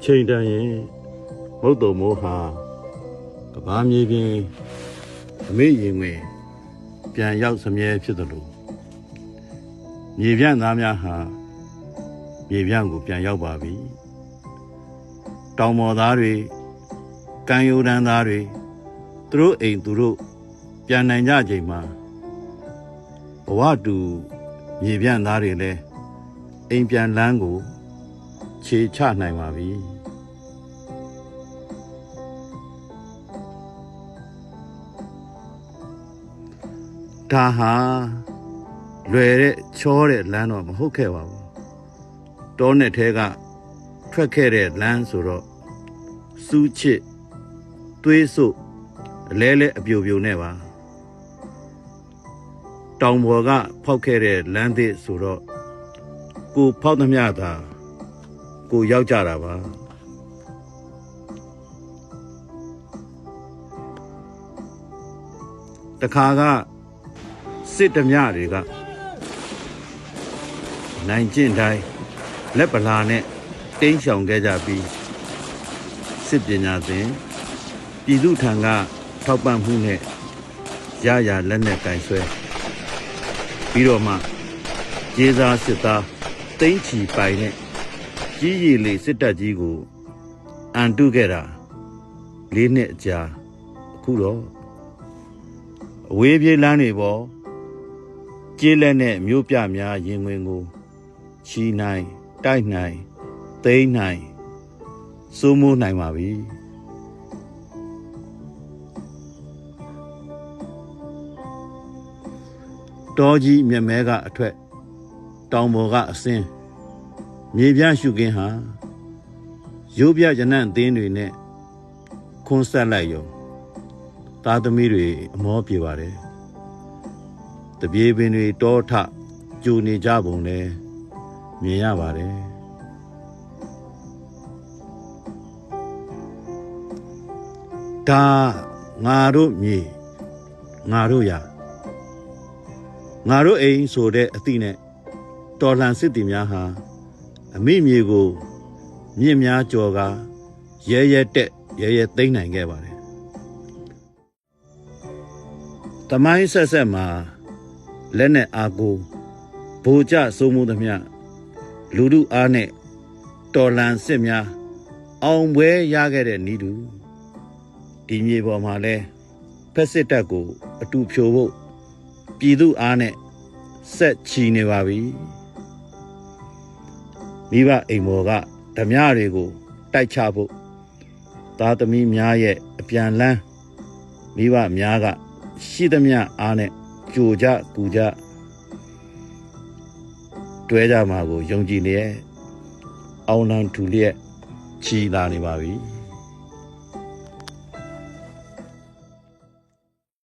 ချိန်တန်ရင်မုတ်တုံမိုးဟာကဘာမြေပြင်အမေ့ရင်ဝင်ပြန်ရောက်စမြဲဖြစ်သလိုမြေပြန့်သားများဟာမြေပြန့်ကိုပြန်ရောက်ပါပြီတောင်ပေါ်သားတွေကံယူတန်းသားတွေသူတို့အိမ်သူတို့ပြန်နိုင်ကြချိန်မှာဘဝတူမြေပြန့်သားတွေလည်းအိမ်ပြန်လန်းကိုခြေချနိုင်ပါပြီဒါဟာလွယ်တဲ့ချောတဲ့လမ်းတော့မဟုတ်ခဲ့ပါဘူးတောနဲ့ထဲကထွက်ခဲ့တဲ့လမ်းဆိုတော့စူးချစ်သွေးဆုပ်အလဲလဲအပြိုပြိုနဲ့ပါတောင်ပေါ်ကဖောက်ခဲ့တဲ့လမ်းသစ်ဆိုတော့ကိုဖောက်သမျှသာကိုရောက်ကြတာပါတခါကစစ်ဓမြတွေကနိုင်ကျင့်တိုင်းလက်ပလာနဲ့တင်းရှောင်ခဲ့ကြပြီးစစ်ပညာသင်ပြည်သူထံကထောက်ပံ့မှုနဲ့ရရလက်နဲ့ကင်ဆွဲပြီးတော့မှကျေးစားစစ်သားသိန်းချီပိုင်နဲ့ကြီးရည်လေးစစ်တပ်ကြီးကိုအန်တုခဲ့တာ၄နှစ်အကြာအခုတော့အဝေးပြေးလမ်းတွေပေါ်ကျေးလက်နဲ့မြို့ပြများရင်ဝင်ကိုချီနိုင်တိုက်နိုင်သိမ်းနိုင်စိုးမိုးနိုင်ပါပြီတောကြီးမြက်မဲကအထွက်တောင်ပေါ်ကအစင်းမြေပြန့်ရှုခင်းဟာရုပ်ပြရနံ့သင်းတွေနဲ့ခွန်းဆက်လိုက်ရောသားသမီးတွေအမောပြေပါတယ်တပြေပင်တွေတောထကြိုနေကြပုံလဲမြင်ရပါတယ်ဒါငါတို့မြေငါတို့ရငါတို့အိမ်ဆိုတဲ့အသည့်နဲ့တော်လှန်စစ်သည်များဟာအမိမြေကိုမြင့်များကြော်ကာရဲရဲတက်ရဲရဲသိမ်းနိုင်ခဲ့ပါတယ်တမိုင်းဆက်ဆက်မှာလက်နဲ့အားကိုဗိုလ်ကျစိုးမိုးသမျှလူထုအားနဲ့တော်လှန်စစ်များအောင်ပွဲရခဲ့တဲ့ဤသူဒီမြေပေါ်မှာလဲဖက်စစ်တပ်ကိုအတူဖြိုဖို့ပြည်သူအားနဲ့ဆက်ချီနေပါပြီမိဘအိမ်ပေါ်ကဓမြတွေကိုတိုက်ချဖို့သားသမီးများရဲ့အပြန်လန်းမိဘများကရှိသမျှအားနဲ့ကြိုကြကူကြတွဲကြမှာကိုယုံကြည်နေရဲ့အောင်လံထူလျက်ချီလာနေပါပြီ